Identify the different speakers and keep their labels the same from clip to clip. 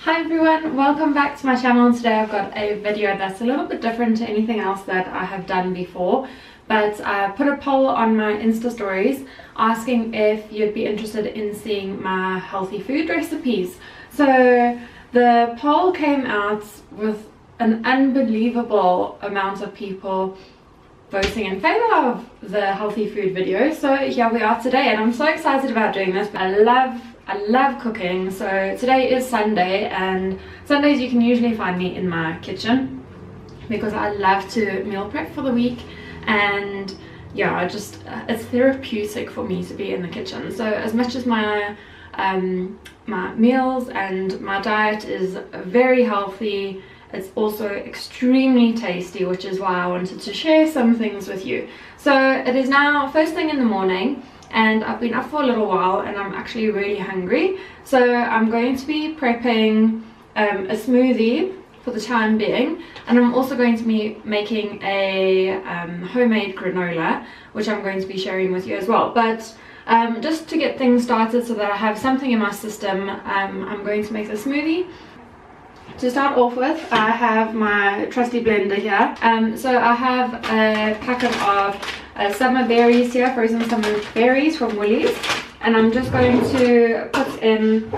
Speaker 1: Hi everyone, welcome back to my channel. Today I've got a video that's a little bit different to anything else that I have done before, but I put a poll on my Insta stories asking if you'd be interested in seeing my healthy food recipes. So the poll came out with an unbelievable amount of people voting in favor of the healthy food video. So here we are today, and I'm so excited about doing this. I love cooking. So today is Sunday, and Sundays you can usually find me in my kitchen because I love to meal prep for the week, and yeah, it's therapeutic for me to be in the kitchen. So as much as my meals and my diet is very healthy, it's also extremely tasty, which is why I wanted to share some things with you. So it is now first thing in the morning, and I've been up for a little while and I'm actually really hungry. So I'm going to be prepping a smoothie for the time being, and I'm also going to be making a homemade granola, which I'm going to be sharing with you as well. But just to get things started so that I have something in my system, I'm going to make the smoothie. To start off with, I have my trusty blender here. So I have a packet of summer berries here, frozen summer berries from Woolies, and I'm just going to put in,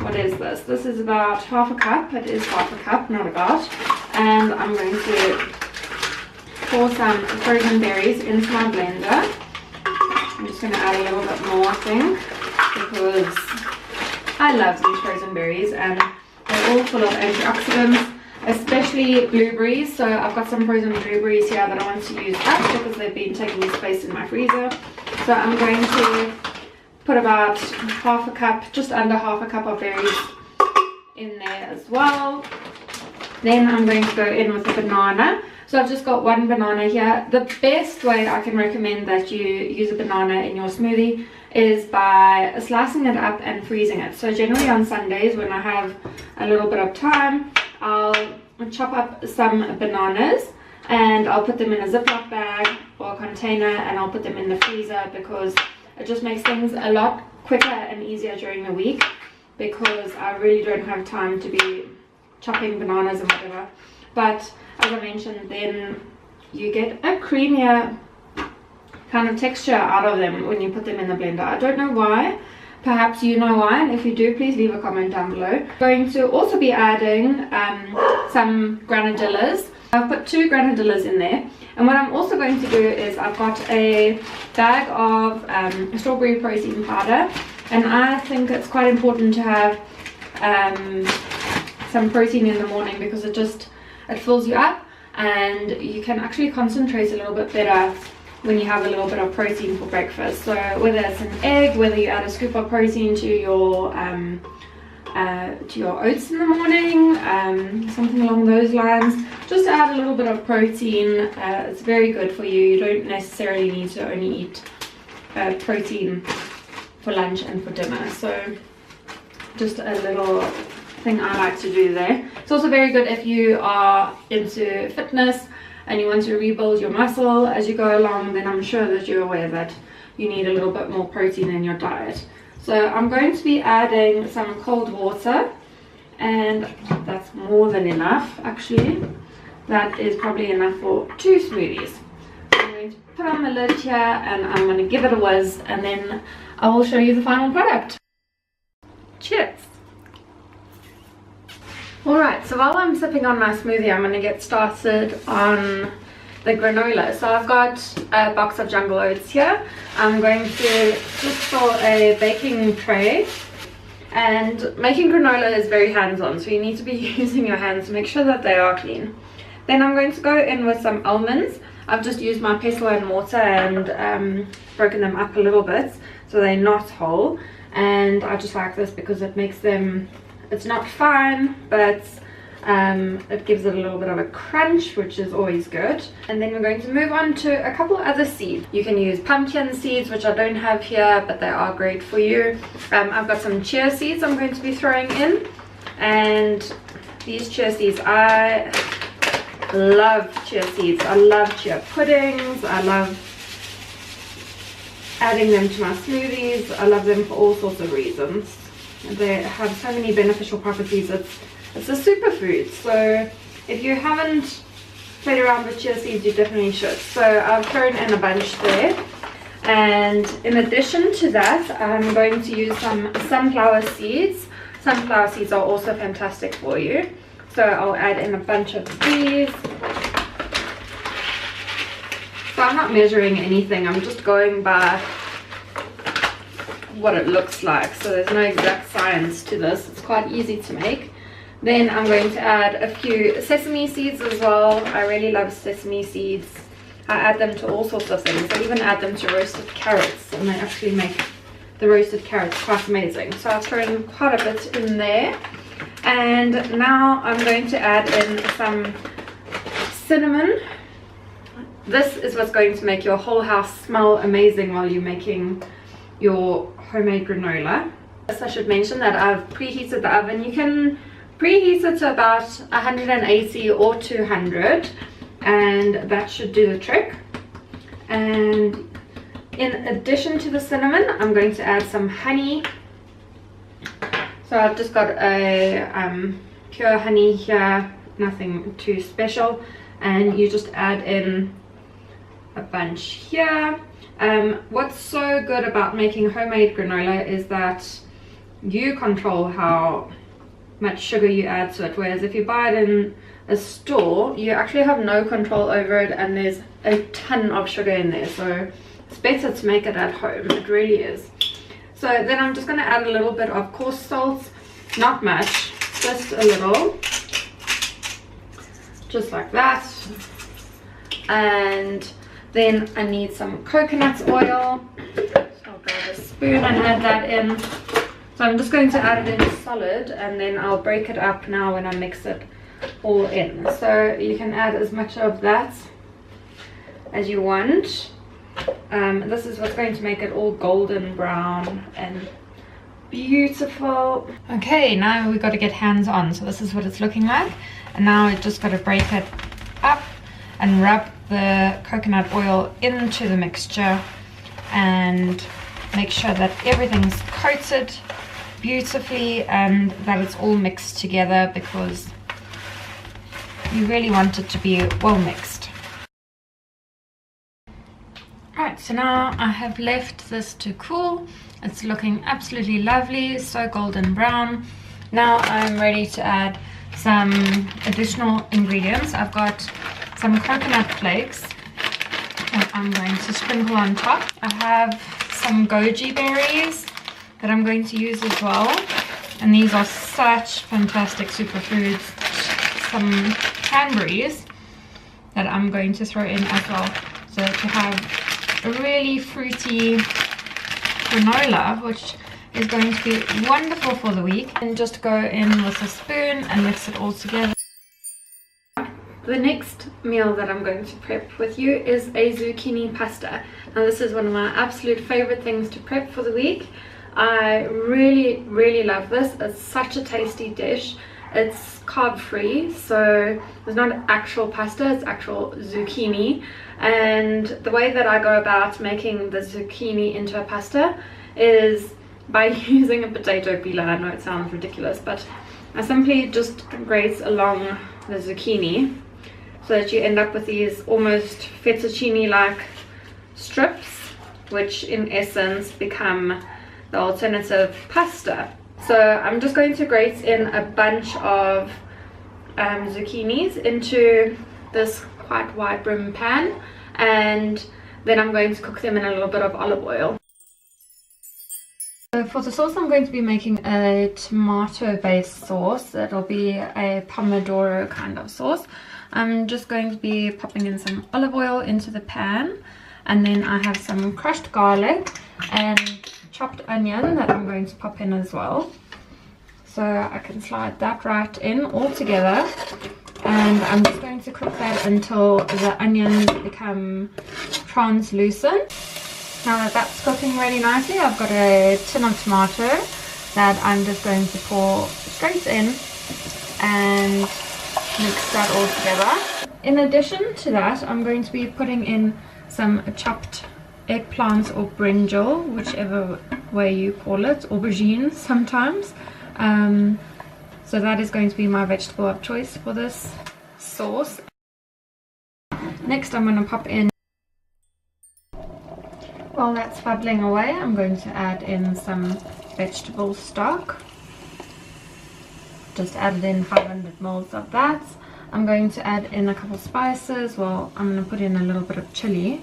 Speaker 1: what is this? This is about half a cup. It is half a cup, not about. And I'm going to pour some frozen berries into my blender. I'm just going to add a little bit more, I think, because I love these frozen berries, and they're all full of antioxidants, especially blueberries. So I've got some frozen blueberries here that I want to use up because they've been taking space in my freezer. So I'm going to put about half a cup, just under half a cup of berries in there as well. Then I'm going to go in with a banana. So I've just got one banana here. The best way I can recommend that you use a banana in your smoothie is by slicing it up and freezing it. So generally on Sundays, when I have a little bit of time, I'll chop up some bananas and I'll put them in a Ziploc bag or a container, and I'll put them in the freezer because it just makes things a lot quicker and easier during the week, because I really don't have time to be chopping bananas and whatever. But as I mentioned, then you get a creamier kind of texture out of them when you put them in the blender. I don't know why. Perhaps you know why, and if you do, please leave a comment down below. I'm going to also be adding some granadillas. I've put 2 granadillas in there, and what I'm also going to do is I've got a bag of strawberry protein powder, and I think it's quite important to have some protein in the morning because it fills you up, and you can actually concentrate a little bit better when you have a little bit of protein for breakfast. So whether it's an egg, whether you add a scoop of protein to your oats in the morning, something along those lines, just add a little bit of protein. It's very good for you. You don't necessarily need to only eat protein for lunch and for dinner. So just a little thing I like to do there. It's also very good if you are into fitness and you want to rebuild your muscle as you go along. Then I'm sure that you're aware that you need a little bit more protein in your diet. So I'm going to be adding some cold water, and that's more than enough actually. That is probably enough for 2 smoothies. I'm going to put on the lid here and I'm going to give it a whiz, and then I will show you the final product. Cheers! Alright, so while I'm sipping on my smoothie, I'm going to get started on the granola. So I've got a box of jungle oats here. I'm going to just fill a baking tray, and making granola is very hands-on, so you need to be using your hands to make sure that they are clean. Then I'm going to go in with some almonds. I've just used my pestle and mortar and broken them up a little bit so they're not whole, and I just like this because it makes them, it's not fine, but it gives it a little bit of a crunch, which is always good. And then we're going to move on to a couple other seeds. You can use pumpkin seeds, which I don't have here, but they are great for you. I've got some chia seeds I'm going to be throwing in, and these chia seeds, I love chia seeds. I love chia puddings. I love adding them to my smoothies. I love them for all sorts of reasons. They have so many beneficial properties. It's a superfood. So if you haven't played around with chia seeds, you definitely should. So I've thrown in a bunch there. And in addition to that, I'm going to use some sunflower seeds. Sunflower seeds are also fantastic for you. So I'll add in a bunch of these. So I'm not measuring anything, I'm just going by what it looks like. So there's no exact science to this, it's quite easy to make. Then I'm going to add a few sesame seeds as well. I really love sesame seeds. I add them to all sorts of things. I even add them to roasted carrots, and they actually make the roasted carrots quite amazing. So I've thrown quite a bit in there. And now I'm going to add in some cinnamon. This is what's going to make your whole house smell amazing while you're making your homemade granola. Yes, I should mention that I've preheated the oven. You can preheat it to about 180 or 200, and that should do the trick. And in addition to the cinnamon, I'm going to add some honey. So I've just got a pure honey here, nothing too special, and you just add in a bunch here. What's so good about making homemade granola is that you control how much sugar you add to it, whereas if you buy it in a store, you actually have no control over it, and there's a ton of sugar in there. So it's better to make it at home, it really is. So then I'm just going to add a little bit of coarse salt, not much, just a little, just like that. And then I need some coconut oil. So I'll grab a spoon and add that in. So I'm just going to add it in solid, and then I'll break it up now when I mix it all in. So you can add as much of that as you want. This is what's going to make it all golden brown and beautiful. Okay, now we've got to get hands on. So this is what it's looking like, and now we've just got to break it up and rub the coconut oil into the mixture and make sure that everything's coated beautifully and that it's all mixed together, because you really want it to be well mixed. Right, so now I have left this to cool. It's looking absolutely lovely, so golden brown. Now I'm ready to add some additional ingredients. I've got some coconut flakes that I'm going to sprinkle on top. I have some goji berries that I'm going to use as well, and these are such fantastic superfoods. Some cranberries that I'm going to throw in as well, so to have a really fruity granola, which is going to be wonderful for the week. And just go in with a spoon and mix it all together. The next meal that I'm going to prep with you is a zucchini pasta. Now this is one of my absolute favorite things to prep for the week. I really love this. It's such a tasty dish. It's carb free, so it's not actual pasta, it's actual zucchini. And the way that I go about making the zucchini into a pasta is by using a potato peeler. I know it sounds ridiculous, but I simply just grate along the zucchini so that you end up with these almost fettuccine-like strips, which in essence become the alternative pasta. So I'm just going to grate in a bunch of zucchinis into this quite wide brim pan, and then I'm going to cook them in a little bit of olive oil. So for the sauce, I'm going to be making a tomato based sauce. It'll be a pomodoro kind of sauce. I'm just going to be popping in some olive oil into the pan, and then I have some crushed garlic and chopped onion that I'm going to pop in as well. So I can slide that right in all together, and I'm just going to cook that until the onions become translucent. Now that that's cooking really nicely, I've got a tin of tomato that I'm just going to pour straight in and mix that all together. In addition to that, I'm going to be putting in some chopped eggplants or brinjal, whichever way you call it, aubergine sometimes. So that is going to be my vegetable of choice for this sauce. Next I'm going to pop in, while that's bubbling away, I'm going to add in some vegetable stock. Just added in 500 mils of that. I'm going to add in a couple spices. Well, I'm going to put in a little bit of chili.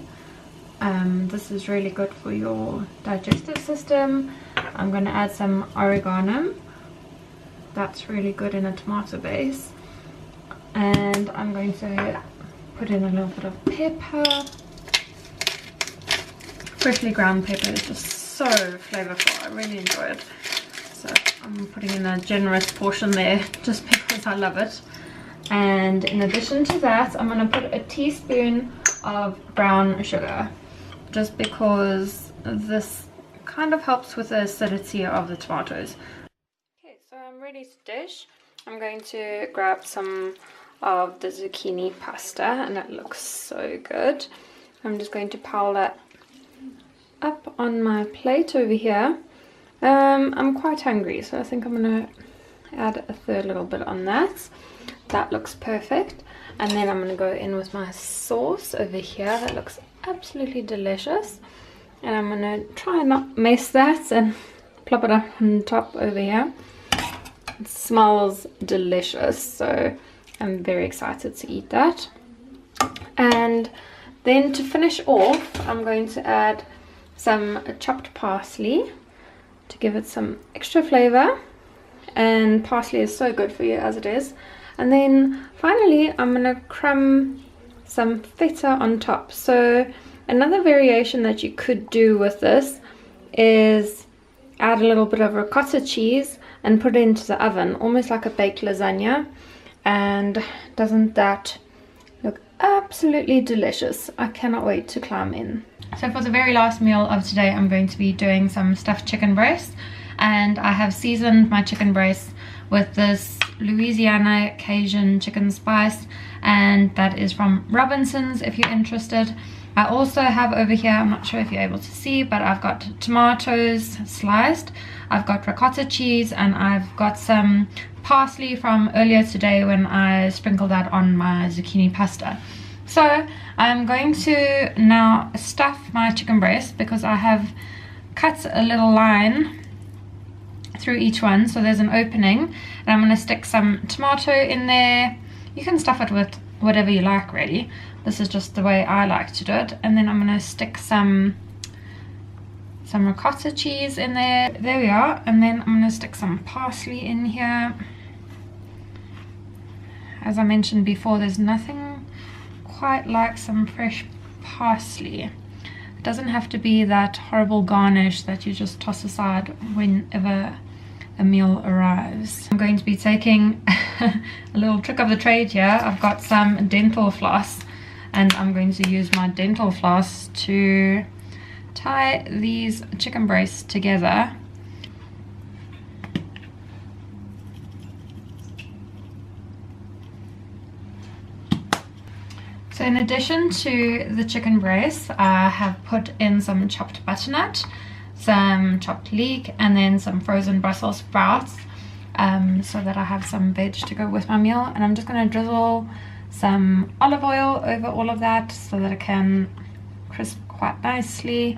Speaker 1: This is really good for your digestive system. I'm going to add some oregano. That's really good in a tomato base. And I'm going to put in a little bit of pepper. Freshly ground pepper is just so flavorful. I really enjoy it. So I'm putting in a generous portion there just because I love it. And in addition to that, I'm going to put a teaspoon of brown sugar, just because this kind of helps with the acidity of the tomatoes. Okay, so I'm ready to dish. I'm going to grab some of the zucchini pasta, and it looks so good. I'm just going to pile that up on my plate over here. I'm quite hungry, so I think I'm going to add a third little bit on that. That looks perfect. And then I'm going to go in with my sauce over here. That looks absolutely delicious. And I'm going to try and not mess that and plop it up on top over here. It smells delicious, so I'm very excited to eat that. And then to finish off, I'm going to add some chopped parsley to give it some extra flavor. And parsley is so good for you as it is. And then finally I'm going to crumb some feta on top. So another variation that you could do with this is add a little bit of ricotta cheese and put it into the oven, almost like a baked lasagna. And doesn't that look absolutely delicious? I cannot wait to climb in. So for the very last meal of today, I'm going to be doing some stuffed chicken breast. And I have seasoned my chicken breast with this Louisiana Cajun chicken spice, and that is from Robinson's if you're interested. I also have over here, I'm not sure if you're able to see, but I've got tomatoes sliced, I've got ricotta cheese, and I've got some parsley from earlier today when I sprinkled that on my zucchini pasta. So I'm going to now stuff my chicken breast, because I have cut a little line through each one, so there's an opening, and I'm going to stick some tomato in there. You can stuff it with whatever you like, really. This is just the way I like to do it. And then I'm going to stick some ricotta cheese in there. There we are. And then I'm going to stick some parsley in here. As I mentioned before, there's nothing quite like some fresh parsley. It doesn't have to be that horrible garnish that you just toss aside whenever a meal arrives. I'm going to be taking a little trick of the trade here. I've got some dental floss, and I'm going to use my dental floss to tie these chicken breasts together. So in addition to the chicken breast, I have put in some chopped butternut, some chopped leek, and then some frozen Brussels sprouts, so that I have some veg to go with my meal. And I'm just going to drizzle some olive oil over all of that so that it can crisp quite nicely.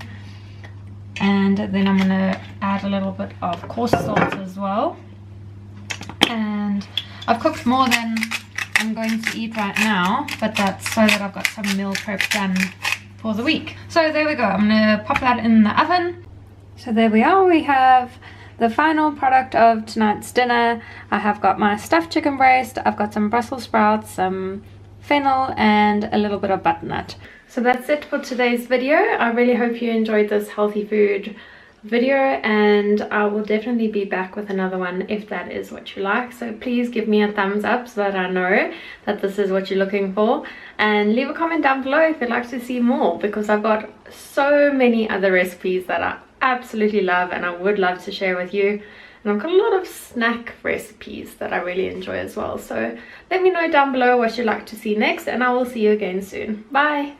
Speaker 1: And then I'm going to add a little bit of coarse salt as well. And I've cooked more than I'm going to eat right now, but that's so that I've got some meal prep done for the week. So there we go. I'm going to pop that in the oven. So there we are. We have the final product of tonight's dinner. I have got my stuffed chicken breast, I've got some Brussels sprouts, some fennel, and a little bit of butternut. So that's it for today's video. I really hope you enjoyed this healthy food video, and I will definitely be back with another one if that is what you like. So please give me a thumbs up so that I know that this is what you're looking for, and leave a comment down below if you'd like to see more, because I've got so many other recipes that I absolutely love and I would love to share with you. And I've got a lot of snack recipes that I really enjoy as well. So let me know down below what you'd like to see next, and I will see you again soon. Bye!